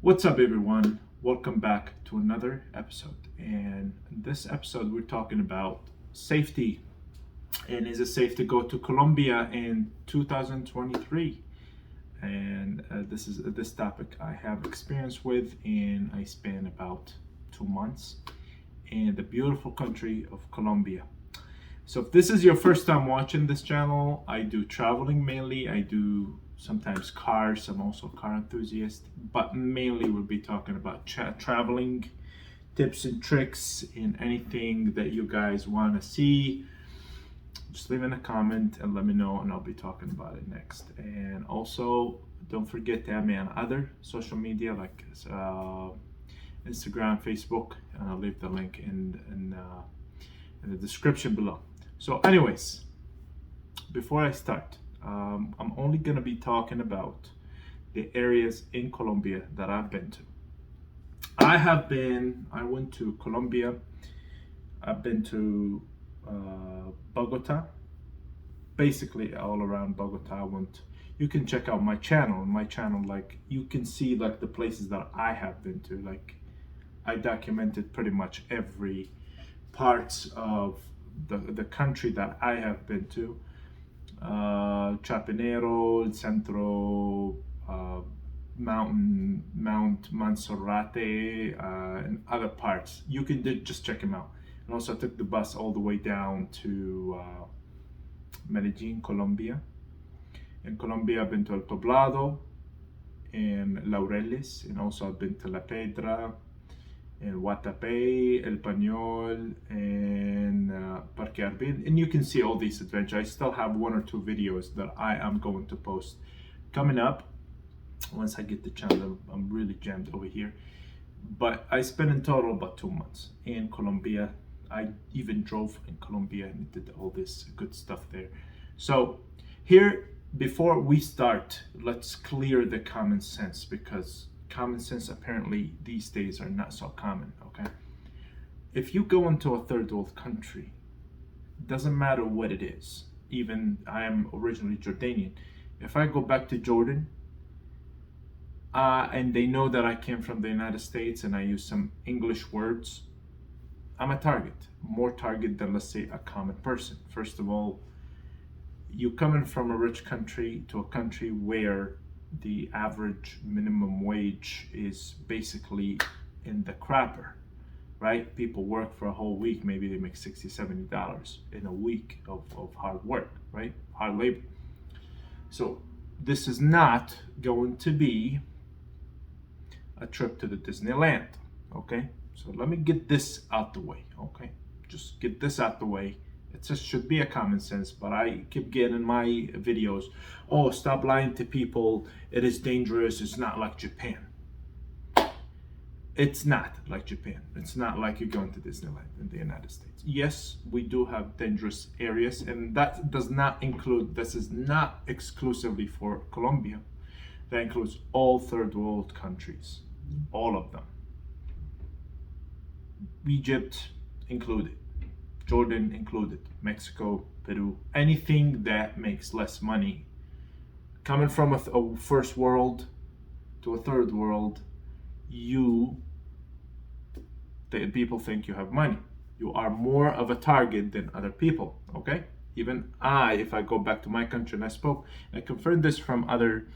What's up, everyone? Welcome back to another episode. And in this episode, we're talking about safety. And is it safe to go to Colombia in 2023? And this is this topic I have experience with, and I spent about 2 months in the beautiful country of Colombia. So if this is your first time watching this channel, I do traveling mainly. I do sometimes cars. I'm also a car enthusiast, but mainly we'll be talking about traveling tips and tricks and anything that you guys want to see. Just leave in a comment and let me know, and I'll be talking about it next. And also, don't forget to add me on other social media like Instagram, Facebook, and I'll leave the link in the description below. So, anyways, before I start, I'm only gonna be talking about the areas in Colombia that I've been to. I went to Colombia. I've been to Bogota, basically all around Bogota. You can check out my channel. My channel, like you can see like the places that I have been to. Like I documented pretty much every parts of the country that I have been to. Chapinero, El Centro, Mount Monserrate, and other parts. You can just check them out. And also, I took the bus all the way down to Medellin, Colombia. In Colombia, I've been to El Poblado and Laureles, and also I've been to La Pedra, and Guatapé, El Pañol, and Parque Arbin. And you can see all these adventures. I still have one or two videos that I am going to post coming up once I get the channel. I'm really jammed over here. But I spent in total about 2 months in Colombia. I even drove in Colombia and did all this good stuff there. So here, before we start, let's clear the common sense, because common sense apparently these days are not so common. Okay, if you go into a third world country, doesn't matter what it is. Even I am originally Jordanian. If I go back to Jordan, and they know that I came from the United States and I use some English words, I'm a target, more target than, let's say, a common person. First of all, you coming from a rich country to a country where the average minimum wage is basically in the crapper, right? People work for a whole week, maybe they make $60, $70 in a week of hard work, right? Hard labor. So this is not going to be a trip to the Disneyland, okay? So let me get this out the way, okay? Just get this out the way. It just should be a common sense, but I keep getting in my videos, oh, stop lying to people. It is dangerous. It's not like Japan. It's not like Japan. It's not like you're going to Disneyland in the United States. Yes, we do have dangerous areas, and that does not include, this is not exclusively for Colombia. That includes all third world countries, all of them. Egypt included, Jordan included, Mexico, Peru, anything that makes less money. Coming from a first world to a third world, the people think you have money. You are more of a target than other people, okay? Even if I go back to my country and I confirmed this from other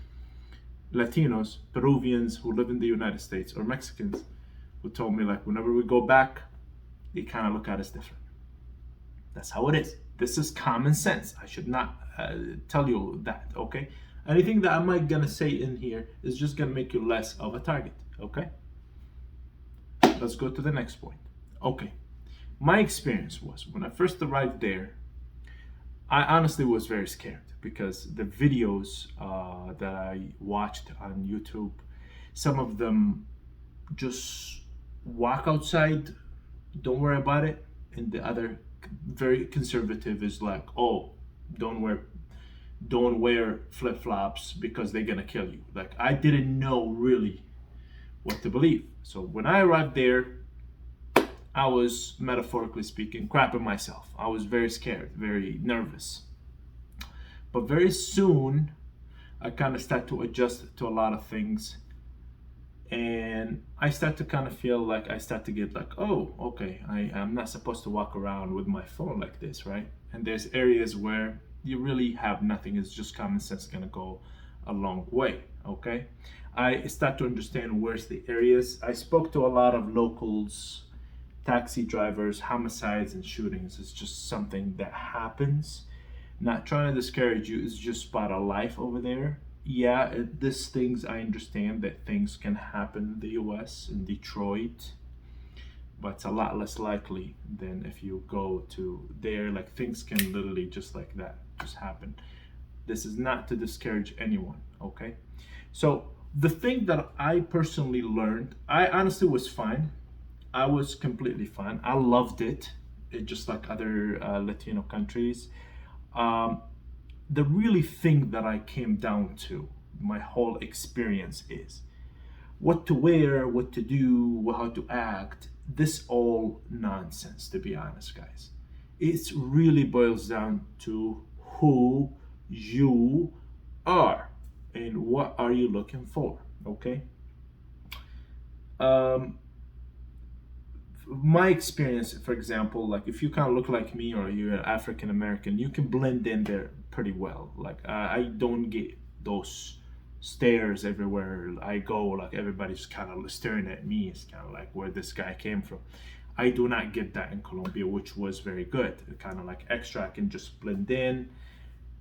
Latinos, Peruvians who live in the United States, or Mexicans who told me, like, whenever we go back, they kind of look at us different. That's how it is. This is common sense. I should not tell you that, okay? Anything that I might gonna say in here is just gonna make you less of a target, okay? Let's go to the next point. Okay, my experience was when I first arrived there, I honestly was very scared because the videos that I watched on YouTube, some of them just walk outside, don't worry about it, and the other very conservative is like, oh, don't wear flip-flops because they're gonna kill you. Like, I didn't know really what to believe. So when I arrived there, I was, metaphorically speaking, crapping myself. I was very scared, very nervous. But very soon, I kind of started to adjust to a lot of things. And I start to kind of feel like I start to get like, oh, okay, I'm not supposed to walk around with my phone like this, right? And there's areas where you really have nothing. It's just common sense gonna go a long way, okay? I start to understand where's the areas. I spoke to a lot of locals, taxi drivers. Homicides and shootings is just something that happens. Not trying to discourage you, it's just part of life over there. Yeah, this things I understand that things can happen in the US, in Detroit, but it's a lot less likely than if you go to there. Like things can literally just like that just happen. This is not to discourage anyone, okay? So the thing that I personally learned, I honestly was fine. I was completely fine. I loved it. It just like other Latino countries. Um, the really thing that I came down to, my whole experience is what to wear, what to do, how to act. This all nonsense, to be honest, guys. It really boils down to who you are and what are you looking for, okay? Um, my experience, for example, like if you kind of look like me or you're African American, you can blend in there pretty well. Like I don't get those stares everywhere I go. Like everybody's kind of staring at me. It's kind of like where this guy came from. I do not get that in Colombia, which was very good. Kind of like extra, I can just blend in,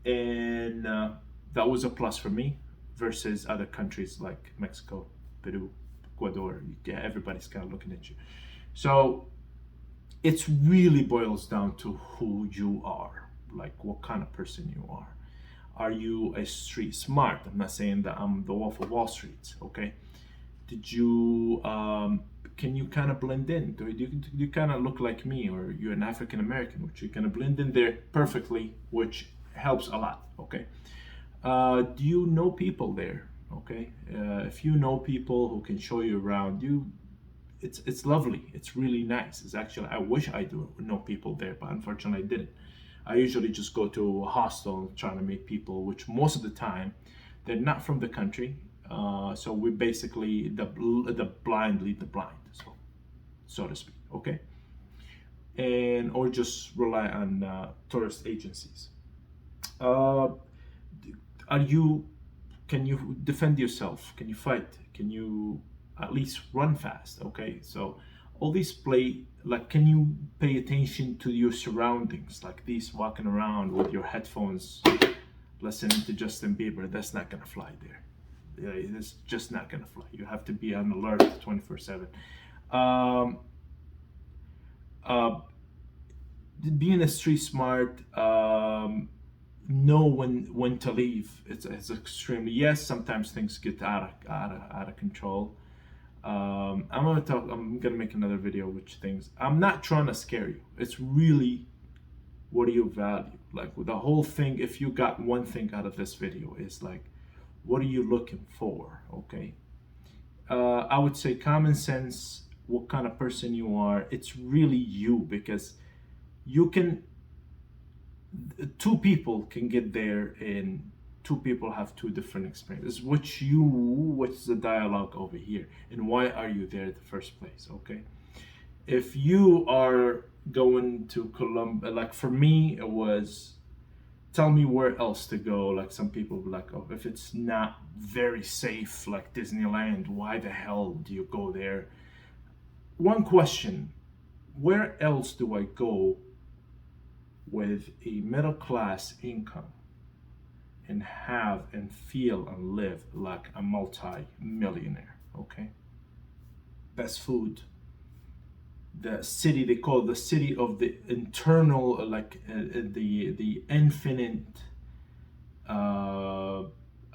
and that was a plus for me versus other countries like Mexico, Peru, Ecuador. Yeah, everybody's kind of looking at you. So it's really boils down to who you are, like what kind of person you are. Are you a street smart? I'm not saying that I'm the Wolf of Wall Street, okay? Did you, can you kind of blend in? Do you kind of look like me, or you're an African American, which you kind of blend in there perfectly, which helps a lot, okay? Do you know people there? Okay, if you know people who can show you around, it's lovely. It's really nice. It's actually, I wish I do know people there, but unfortunately I didn't. I usually just go to a hostel trying to meet people, which most of the time they're not from the country. So we basically the blind lead the blind, so to speak. Okay, and or just rely on tourist agencies. Uh, are you? Can you defend yourself? Can you fight? Can you at least run fast? Okay, so all these play like, can you pay attention to your surroundings? Like these walking around with your headphones, listening to Justin Bieber. That's not gonna fly there. Yeah, it's just not gonna fly. You have to be on alert 24/7. Um, uh, Being a street smart, know when to leave. It's extremely, yes. Sometimes things get out of control. I'm gonna make another video which things. I'm not trying to scare you. It's really what do you value. Like with the whole thing. If you got one thing out of this video, is like, what are you looking for? Okay. I would say common sense. What kind of person you are. It's really you, because you can, two people can get there, and two people have two different experiences. What's the dialogue over here, and why are you there in the first place? Okay, if you are going to Colombia, like for me it was, tell me where else to go. Like some people be like, oh, if it's not very safe like Disneyland, why the hell do you go there? One question, where else do I go with a middle class income and have and feel and live like a multi-millionaire? Okay, best food, the city they call the city of the internal, like the infinite uh,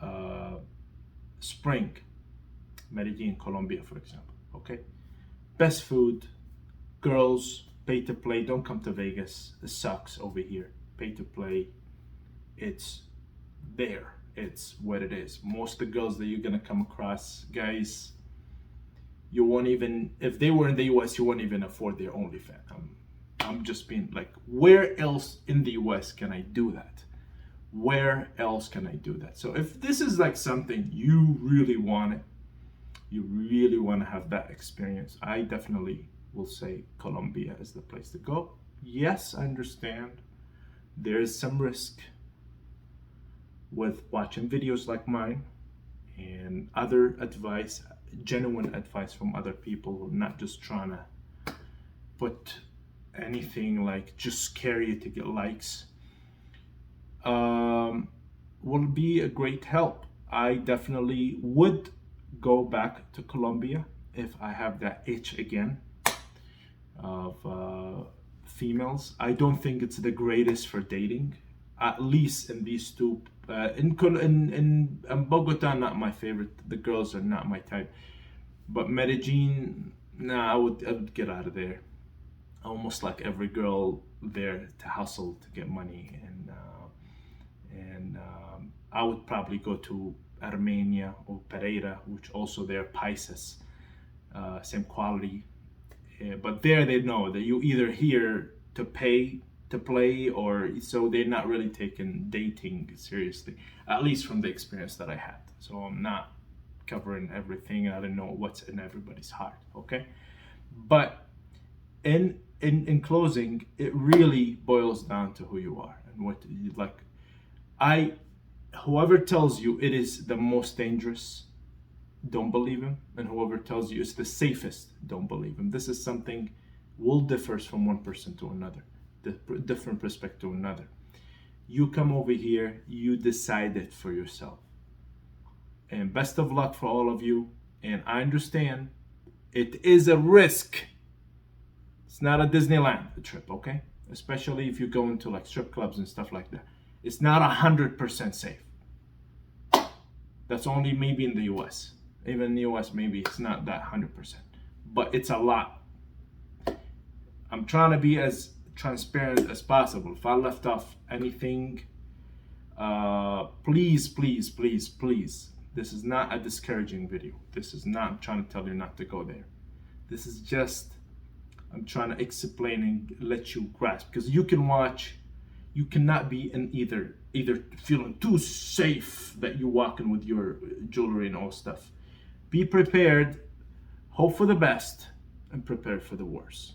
uh, spring, Medellin, Colombia, for example. Okay, best food, girls, pay to play. Don't come to Vegas. It sucks over here. Pay to play. It's there. It's what it is. Most of the girls that you're gonna come across, guys, you won't even, if they were in the US, you won't even afford their OnlyFans. I'm just being like, where else in the US can I do that? Where else can I do that? So if this is like something you really wanted, you really want to have that experience, I definitely will say Colombia is the place to go. Yes, I understand there is some risk with watching videos like mine and other advice, genuine advice from other people who are not just trying to put anything like just scare you to get likes. Will be a great help. I definitely would go back to Colombia if I have that itch again of females. I don't think it's the greatest for dating, at least in these two. In Bogota, not my favorite. The girls are not my type. But Medellin, nah, I would get out of there. Almost like every girl there to hustle to get money, and I would probably go to Armenia or Pereira, which also they're Pisces, same quality. But there they know that you either here to pay to play, or so they're not really taking dating seriously, at least from the experience that I had. So I'm not covering everything. I don't know what's in everybody's heart. Okay, but in closing, it really boils down to who you are and what you like. I Whoever tells you it is the most dangerous, don't believe him, and whoever tells you it's the safest, don't believe him. This is something will differs from one person to another, the different perspective to another. You come over here, you decide it for yourself, and best of luck for all of you. And I understand it is a risk. It's not a Disneyland trip, okay? Especially if you go into like strip clubs and stuff like that. It's not 100% safe. That's only maybe in the US. Even in the US, maybe it's not that 100%. But it's a lot. I'm trying to be as transparent as possible. If I left off anything, please, please, please, please. This is not a discouraging video. This is not I'm trying to tell you not to go there. This is just I'm trying to explain and let you grasp, because you can watch, you cannot be in either feeling too safe that you walk in with your jewelry and all stuff. Be prepared, hope for the best, and prepare for the worst.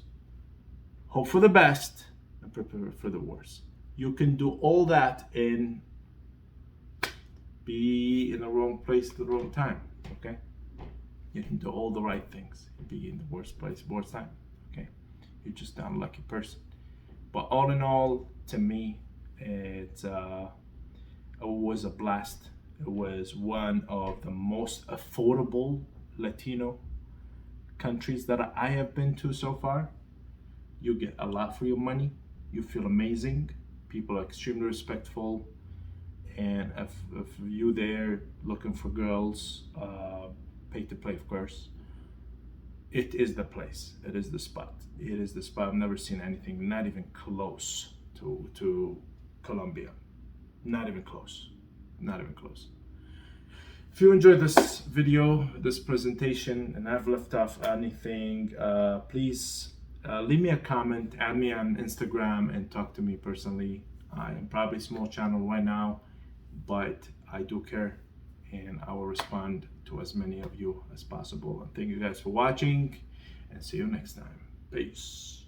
Hope for the best and prepare for the worst. You can do all that and be in the wrong place at the wrong time. Okay? You can do all the right things and be in the worst place, worst time. Okay? You're just an unlucky person. But all in all, to me, it was a blast. It was one of the most affordable Latino countries that I have been to so far. You get a lot for your money. You feel amazing. People are extremely respectful. And if you there looking for girls, pay to play, of course, it is the place. It is the spot. It is the spot. I've never seen anything not even close to Colombia. Not even close. Not even close. If you enjoyed this video, this presentation, and I've left off anything, please leave me a comment, add me on Instagram, and talk to me personally. I am probably a small channel right now, but I do care, and I will respond to as many of you as possible. And thank you guys for watching, and see you next time. Peace.